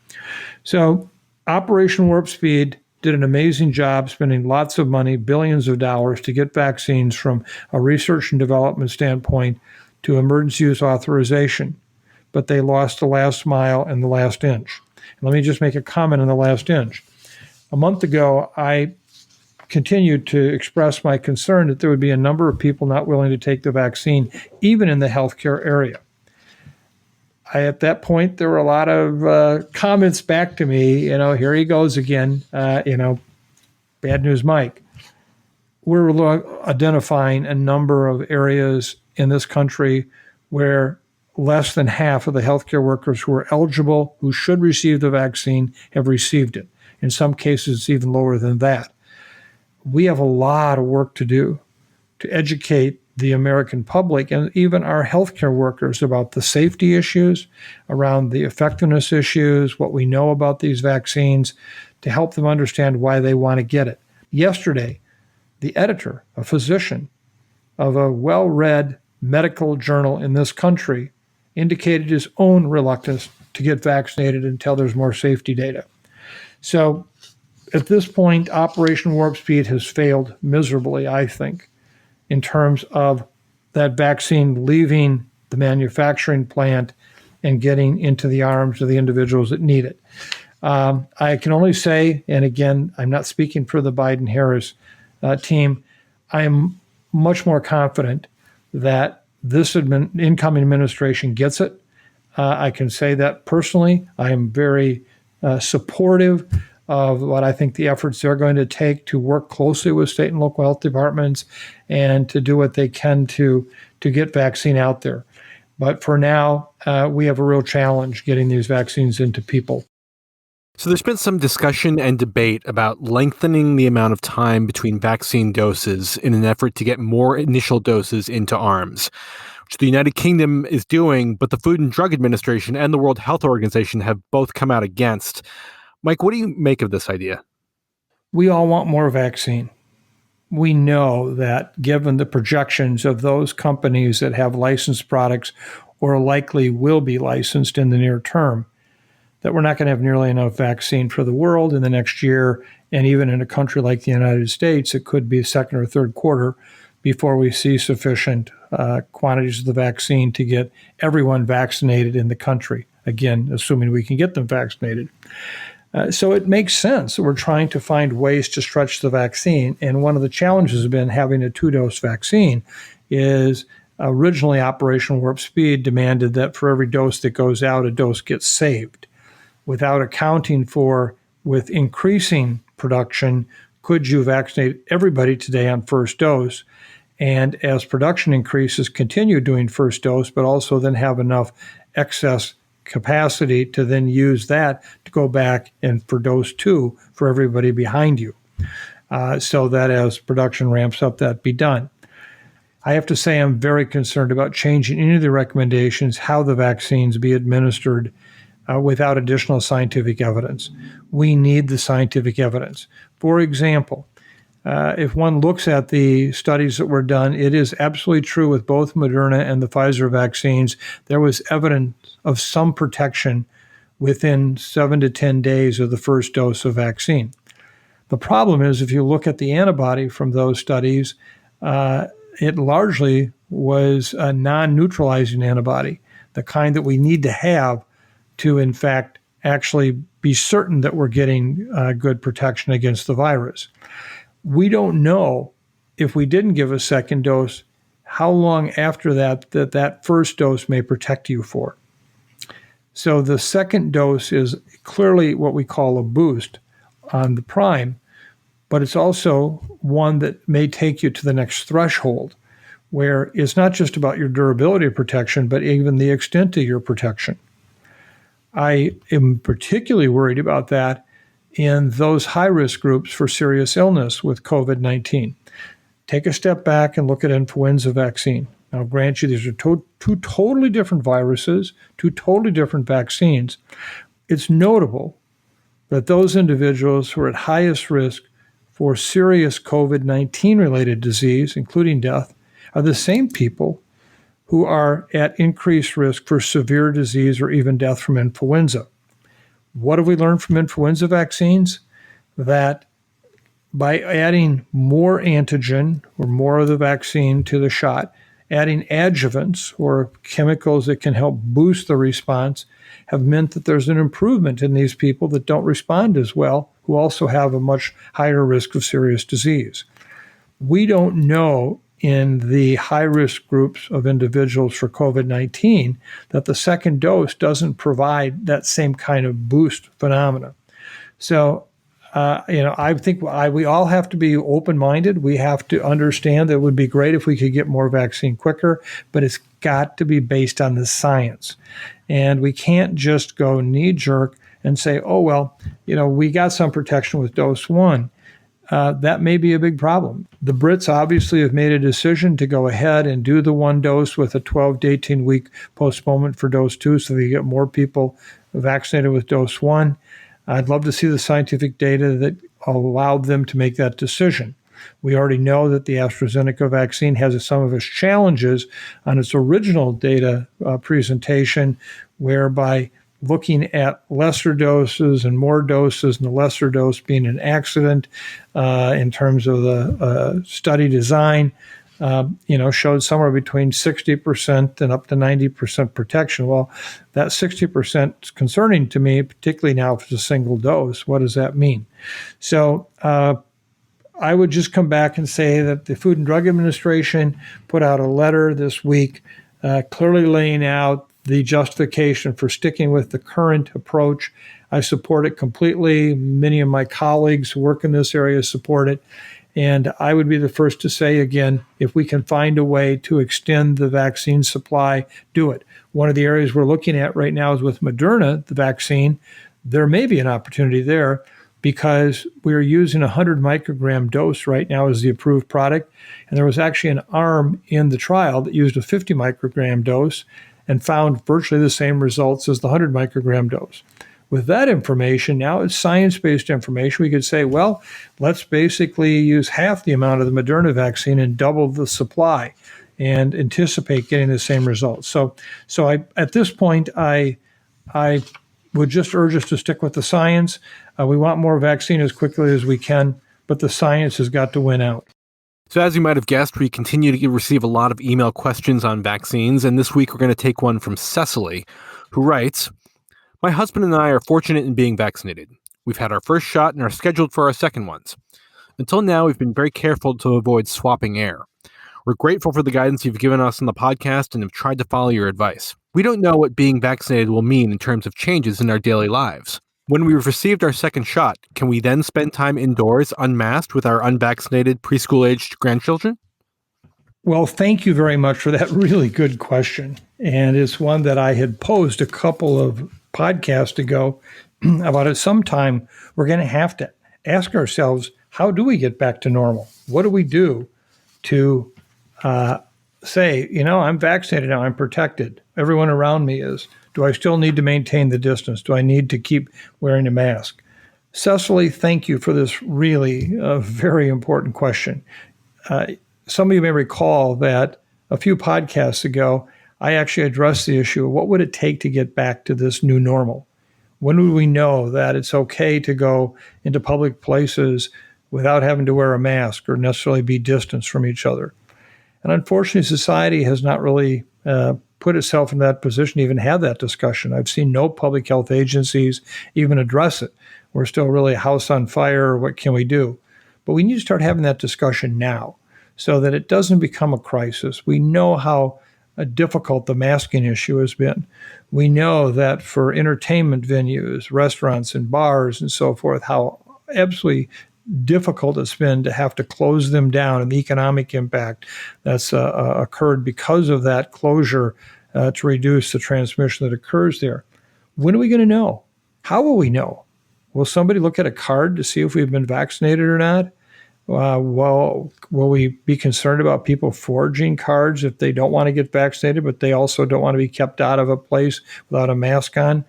So Operation Warp Speed did an amazing job spending lots of money, billions of dollars, to get vaccines from a research and development standpoint to emergency use authorization. But they lost the last mile and the last inch. And let me just make a comment on the last inch. A month ago, I continued to express my concern that there would be a number of people not willing to take the vaccine, even in the healthcare area. At that point, there were a lot of comments back to me, here he goes again, bad news Mike. We're identifying a number of areas in this country where less than half of the healthcare workers who are eligible, who should receive the vaccine, have received it. In some cases, it's even lower than that. We have a lot of work to do to educate the American public and even our healthcare workers about the safety issues, around the effectiveness issues, what we know about these vaccines, to help them understand why they want to get it. Yesterday, the editor, a physician of a well-read medical journal in this country, indicated his own reluctance to get vaccinated until there's more safety data. So at this point, Operation Warp Speed has failed miserably, I think, in terms of that vaccine leaving the manufacturing plant and getting into the arms of the individuals that need it. I can only say, and again, I'm not speaking for the Biden-Harris team, I am much more confident that this incoming administration gets it. I can say that personally. I am very supportive of what I think the efforts they're going to take to work closely with state and local health departments and to do what they can to get vaccine out there. But for now, we have a real challenge getting these vaccines into people. So there's been some discussion and debate about lengthening the amount of time between vaccine doses in an effort to get more initial doses into arms, which the United Kingdom is doing, but the Food and Drug Administration and the World Health Organization have both come out against. Mike, what do you make of this idea? We all want more vaccine. we know that given the projections of those companies that have licensed products or likely will be licensed in the near term, that we're not going to have nearly enough vaccine for the world in the next year. And even in a country like the United States, it could be second or third quarter before we see sufficient quantities of the vaccine to get everyone vaccinated in the country. Again, assuming we can get them vaccinated. So it makes sense that we're trying to find ways to stretch the vaccine. And one of the challenges has been having a 2-dose vaccine is originally Operation Warp Speed demanded that for every dose that goes out, a dose gets saved, without accounting for, with increasing production, could you vaccinate everybody today on first dose? And as production increases, continue doing first dose, but also then have enough excess capacity to then use that to go back and for dose 2 for everybody behind you. So that as production ramps up, that be done. I have to say I'm very concerned about changing any of the recommendations how the vaccines be administered without additional scientific evidence. We need the scientific evidence. For example, if one looks at the studies that were done, it is absolutely true with both Moderna and the Pfizer vaccines, there was evidence of some protection within 7 to 10 days of the first dose of vaccine. The problem is if you look at the antibody from those studies, it largely was a non-neutralizing antibody, the kind that we need to have to, in fact, actually be certain that we're getting good protection against the virus. We don't know if we didn't give a second dose, how long after that first dose may protect you for. So the second dose is clearly what we call a boost on the prime, but it's also one that may take you to the next threshold, where it's not just about your durability of protection, but even the extent of your protection. I am particularly worried about that in those high-risk groups for serious illness with COVID-19. Take a step back and look at influenza vaccine. I'll grant you these are two totally different viruses, two totally different vaccines. It's notable that those individuals who are at highest risk for serious COVID-19 related disease, including death, are the same people who are at increased risk for severe disease or even death from influenza. What have we learned from influenza vaccines? That by adding more antigen or more of the vaccine to the shot, adding adjuvants or chemicals that can help boost the response have meant that there's an improvement in these people that don't respond as well, who also have a much higher risk of serious disease. We don't know in the high-risk groups of individuals for COVID-19 that the second dose doesn't provide that same kind of boost phenomena. So, I think we all have to be open-minded. We have to understand that it would be great if we could get more vaccine quicker, but it's got to be based on the science. And we can't just go knee-jerk and say, oh, well, we got some protection with dose 1. That may be a big problem. The Brits obviously have made a decision to go ahead and do the 1 dose with a 12 to 18-week postponement for dose 2 so they get more people vaccinated with dose 1. I'd love to see the scientific data that allowed them to make that decision. We already know that the AstraZeneca vaccine has some of its challenges on its original data presentation, whereby looking at lesser doses and more doses, and the lesser dose being an accident in terms of the study design, showed somewhere between 60% and up to 90% protection. Well, that 60% is concerning to me, particularly now if it's a single dose. What does that mean? So I would just come back and say that the Food and Drug Administration put out a letter this week clearly laying out the justification for sticking with the current approach. I support it completely. Many of my colleagues who work in this area support it. And I would be the first to say again, if we can find a way to extend the vaccine supply, do it. One of the areas we're looking at right now is with Moderna, the vaccine. There may be an opportunity there because we're using a 100 microgram dose right now as the approved product. And there was actually an arm in the trial that used a 50 microgram dose and found virtually the same results as the 100 microgram dose. With that information, now it's science-based information. We could say, well, let's basically use half the amount of the Moderna vaccine and double the supply and anticipate getting the same results. So at this point, I would just urge us to stick with the science. We want more vaccine as quickly as we can, but the science has got to win out. So as you might have guessed, we continue to receive a lot of email questions on vaccines, and this week we're going to take one from Cecily, who writes, "My husband and I are fortunate in being vaccinated. We've had our first shot and are scheduled for our second ones. Until now, we've been very careful to avoid swapping air. We're grateful for the guidance you've given us on the podcast and have tried to follow your advice. We don't know what being vaccinated will mean in terms of changes in our daily lives. When we've received our second shot, can we then spend time indoors unmasked with our unvaccinated preschool-aged grandchildren?" Well, thank you very much for that really good question. And it's one that I had posed a couple of podcasts ago about at some time we're going to have to ask ourselves, how do we get back to normal? What do we do to say, I'm vaccinated now, I'm protected. Everyone around me is. Do I still need to maintain the distance? Do I need to keep wearing a mask? Cecily, thank you for this really very important question. Some of you may recall that a few podcasts ago, I actually addressed the issue of what would it take to get back to this new normal? When would we know that it's okay to go into public places without having to wear a mask or necessarily be distanced from each other? And unfortunately, society has not really put itself in that position to even have that discussion. I've seen no public health agencies even address it. We're still really a house on fire. What can we do? But we need to start having that discussion now so that it doesn't become a crisis. We know how difficult the masking issue has been. We know that for entertainment venues, restaurants and bars and so forth, how absolutely difficult it's been to have to close them down and the economic impact that's occurred because of that closure to reduce the transmission that occurs there. When are we going to know? How will we know? Will somebody look at a card to see if we've been vaccinated or not? Will we be concerned about people forging cards if they don't want to get vaccinated, but they also don't want to be kept out of a place without a mask on?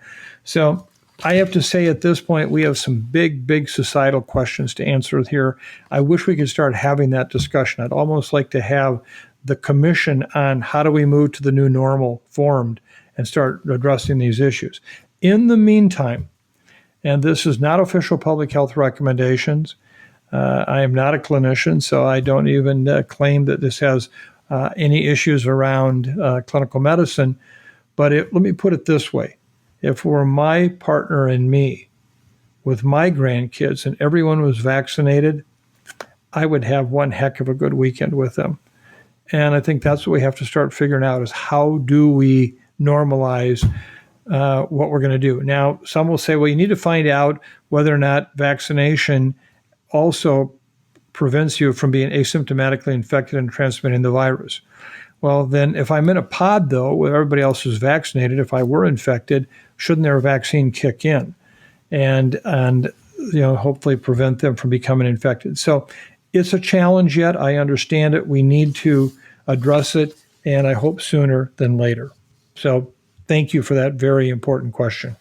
So I have to say at this point, we have some big societal questions to answer here. I wish we could start having that discussion. I'd almost like to have the commission on how do we move to the new normal formed and start addressing these issues. In the meantime, and this is not official public health recommendations, I am not a clinician, so I don't even claim that this has any issues around clinical medicine. But let me put it this way. If it were my partner and me with my grandkids and everyone was vaccinated, I would have one heck of a good weekend with them. And I think that's what we have to start figuring out is how do we normalize what we're going to do. Now, some will say, well, you need to find out whether or not vaccination also prevents you from being asymptomatically infected and transmitting the virus. Well, then if I'm in a pod, though, where everybody else is vaccinated, if I were infected, shouldn't their vaccine kick in and hopefully prevent them from becoming infected? So it's a challenge yet. I understand it. We need to address it, and I hope sooner than later. So thank you for that very important question.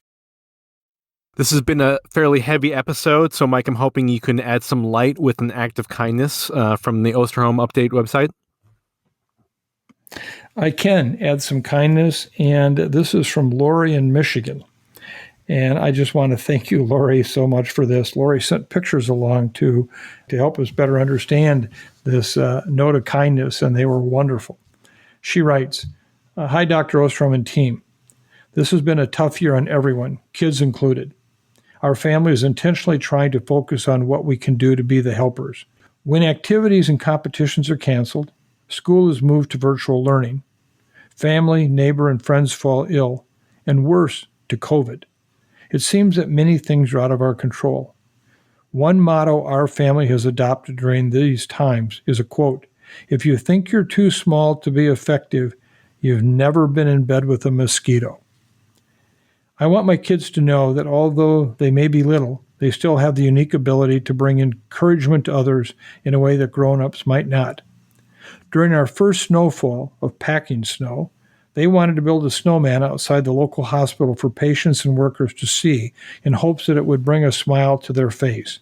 This has been a fairly heavy episode, so Mike, I'm hoping you can add some light with an act of kindness from the Osterholm Update website. I can add some kindness, and this is from Lori in Michigan. And I just want to thank you, Lori, so much for this. Lori sent pictures along to help us better understand this note of kindness, and they were wonderful. She writes, "Hi, Dr. Osterholm and team. This has been a tough year on everyone, kids included. Our family is intentionally trying to focus on what we can do to be the helpers. When activities and competitions are canceled, school is moved to virtual learning. Family, neighbor, and friends fall ill, and worse, to COVID. It seems that many things are out of our control. One motto our family has adopted during these times is a quote, 'If you think you're too small to be effective, you've never been in bed with a mosquito.' I want my kids to know that although they may be little, they still have the unique ability to bring encouragement to others in a way that grown-ups might not. During our first snowfall of packing snow, They wanted to build a snowman outside the local hospital for patients and workers to see in hopes that it would bring a smile to their face.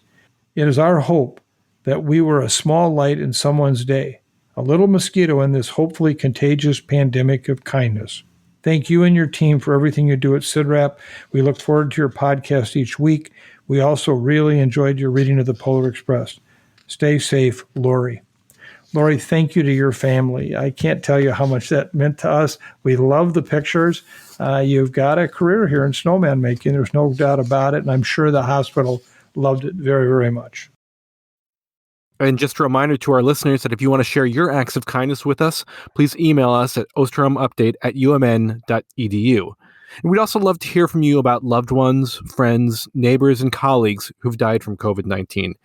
It is our hope that we were a small light in someone's day, a little mosquito in this hopefully contagious pandemic of kindness. Thank you and your team for everything you do at CIDRAP. We look forward to your podcast each week. We also really enjoyed your reading of the Polar Express. Stay safe, Lori. Lori, thank you to your family. I can't tell you how much that meant to us. We love the pictures. You've got a career here in snowman making. There's no doubt about it. And I'm sure the hospital loved it very, very much. And just a reminder to our listeners that if you want to share your acts of kindness with us, please email us at osterholmupdate@umn.edu. And we'd also love to hear from you about loved ones, friends, neighbors, and colleagues who've died from COVID-19.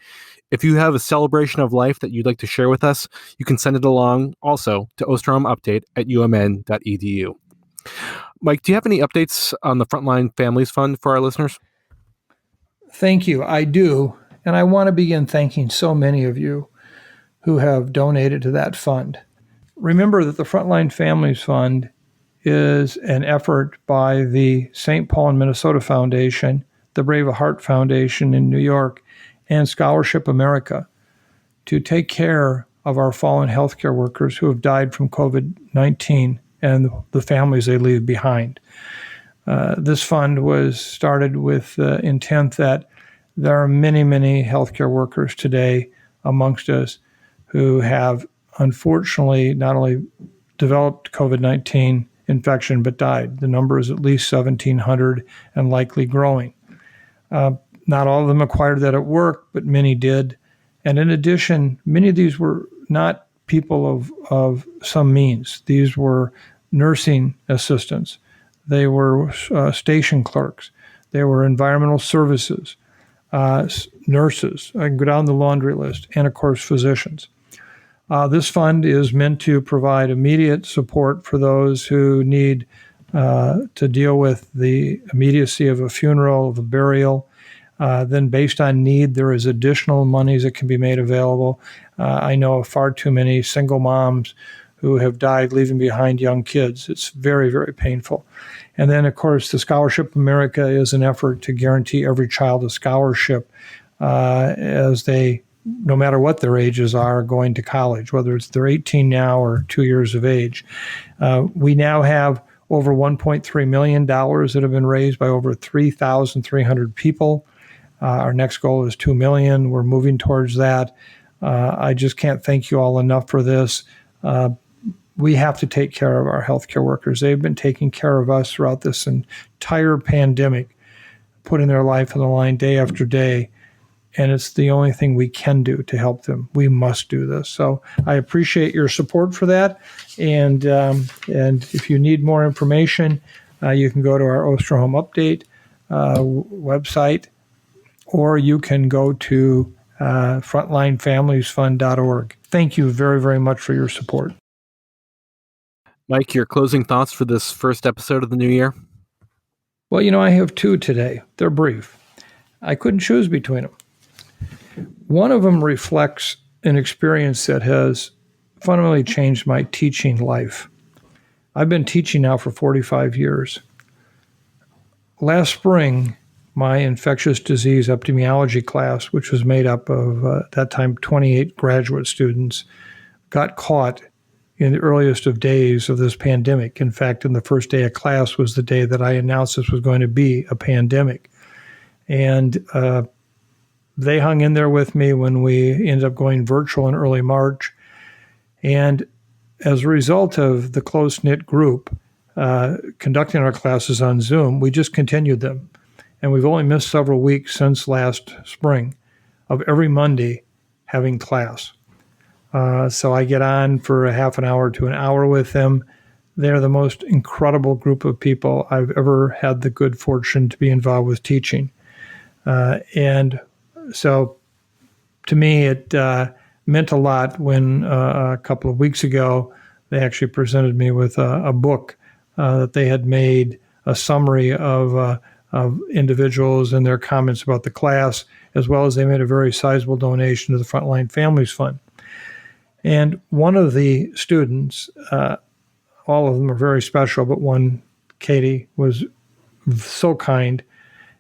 If you have a celebration of life that you'd like to share with us, you can send it along also to osterholmupdate@umn.edu. Mike, do you have any updates on the Frontline Families Fund for our listeners? Thank you. I do. And I want to begin thanking so many of you who have donated to that fund. Remember that the Frontline Families Fund is an effort by the St. Paul and Minnesota Foundation, the Brave a Heart Foundation in New York, and Scholarship America to take care of our fallen healthcare workers who have died from COVID-19 and the families they leave behind. This fund was started with the intent that there are many, many healthcare workers today amongst us who have unfortunately not only developed COVID-19 infection but died. The number is at least 1,700 and likely growing. Not all of them acquired that at work, but many did. And in addition, many of these were not people of some means. These were nursing assistants. They were station clerks. They were environmental services, nurses. I can go down the laundry list, and of course, physicians. This fund is meant to provide immediate support for those who need to deal with the immediacy of a funeral, of a burial. Then based on need, there is additional monies that can be made available. I know of far too many single moms who have died leaving behind young kids. It's very, very painful. And then, of course, the Scholarship America is an effort to guarantee every child a scholarship as they, no matter what their ages are, going to college, whether it's they're 18 now or 2 years of age. We now have over $1.3 million that have been raised by over 3,300 people. Our next goal is 2 million. We're moving towards that. I just can't thank you all enough for this. We have to take care of our healthcare workers. They've been taking care of us throughout this entire pandemic, putting their life on the line day after day. And it's the only thing we can do to help them. We must do this. So I appreciate your support for that. And if you need more information, you can go to our Osterholm Update website, or you can go to frontlinefamiliesfund.org. Thank you very, very much for your support. Mike, your closing thoughts for this first episode of the new year? Well, I have two today. They're brief. I couldn't choose between them. One of them reflects an experience that has fundamentally changed my teaching life. I've been teaching now for 45 years. Last spring, my infectious disease epidemiology class, which was made up of, at that time, 28 graduate students, got caught in the earliest of days of this pandemic. In fact, in the first day of class was the day that I announced this was going to be a pandemic. And they hung in there with me when we ended up going virtual in early March. And as a result of the close-knit group conducting our classes on Zoom, we just continued them. And we've only missed several weeks since last spring of every Monday having class. So I get on for a half an hour to an hour with them. They're the most incredible group of people I've ever had the good fortune to be involved with teaching. And so to me, it meant a lot when a couple of weeks ago, they actually presented me with a book that they had made, a summary of individuals and their comments about the class, as well as they made a very sizable donation to the Frontline Families Fund. And one of the students, all of them are very special, but one, Katie, was so kind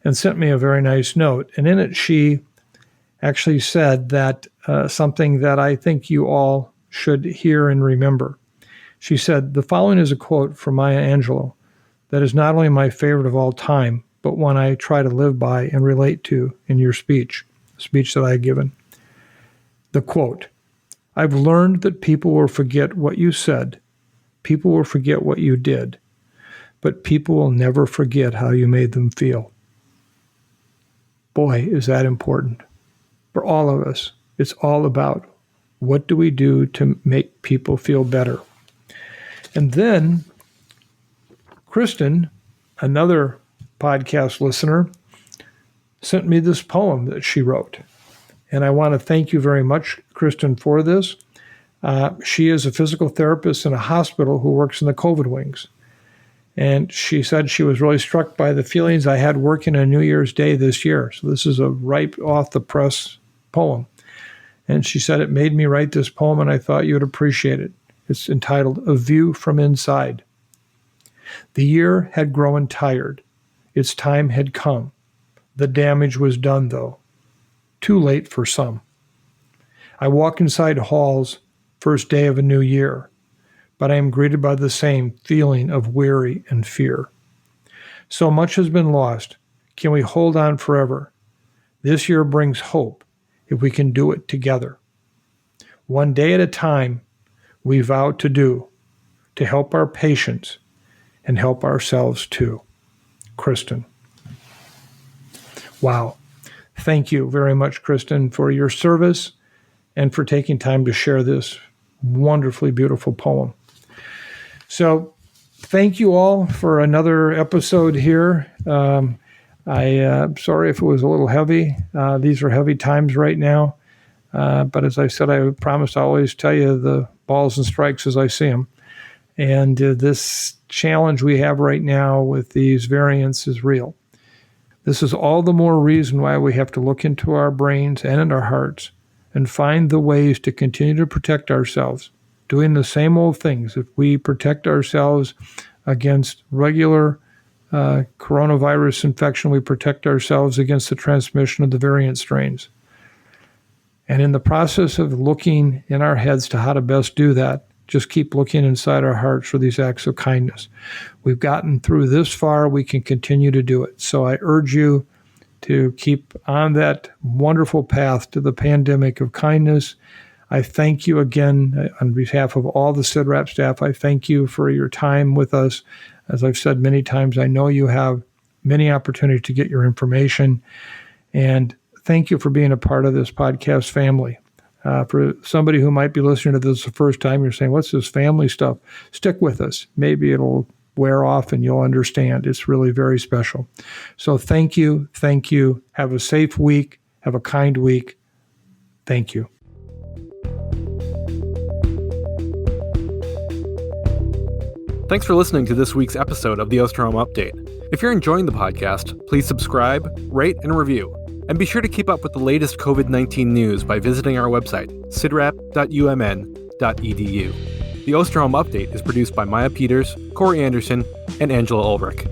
and sent me a very nice note. And in it, she actually said that something that I think you all should hear and remember. She said, "The following is a quote from Maya Angelou that is not only my favorite of all time, but one I try to live by and relate to in your speech, the speech that I had given." The quote, "I've learned that people will forget what you said, people will forget what you did, but people will never forget how you made them feel." Boy, is that important. For all of us, it's all about what do we do to make people feel better. And then Kristen, another podcast listener, sent me this poem that she wrote. And I want to thank you very much, Kristen, for this. She is a physical therapist in a hospital who works in the COVID wings. And she said she was really struck by the feelings I had working on New Year's Day this year. So this is a right off the press poem. And she said, "It made me write this poem, and I thought you would appreciate it." It's entitled, "A View from Inside." The year had grown tired. Its time had come. The damage was done, though. Too late for some. I walk inside halls, first day of a new year, but I am greeted by the same feeling of weary and fear. So much has been lost. Can we hold on forever? This year brings hope if we can do it together. One day at a time, we vow to do, to help our patients and help ourselves too. Kristen. Wow. Thank you very much, Kristen, for your service and for taking time to share this wonderfully beautiful poem. So thank you all for another episode here. I'm sorry if it was a little heavy. These are heavy times right now. But as I said, I promise I always tell you the balls and strikes as I see them. And this challenge we have right now with these variants is real. This is all the more reason why we have to look into our brains and in our hearts and find the ways to continue to protect ourselves, doing the same old things. If we protect ourselves against regular coronavirus infection, we protect ourselves against the transmission of the variant strains. And in the process of looking in our heads to how to best do that, just keep looking inside our hearts for these acts of kindness. We've gotten through this far, we can continue to do it. So I urge you to keep on that wonderful path to the pandemic of kindness. I thank you again on behalf of all the CIDRAP staff. I thank you for your time with us. As I've said many times, I know you have many opportunities to get your information. And thank you for being a part of this podcast family. For somebody who might be listening to this the first time, you're saying, what's this family stuff? Stick with us. Maybe it'll wear off and you'll understand. It's really very special. So thank you. Thank you. Have a safe week. Have a kind week. Thank you. Thanks for listening to this week's episode of the Osterholm Update. If you're enjoying the podcast, please subscribe, rate, and review. And be sure to keep up with the latest COVID-19 news by visiting our website, cidrap.umn.edu. The Osterholm Update is produced by Maya Peters, Corey Anderson, and Angela Ulrich.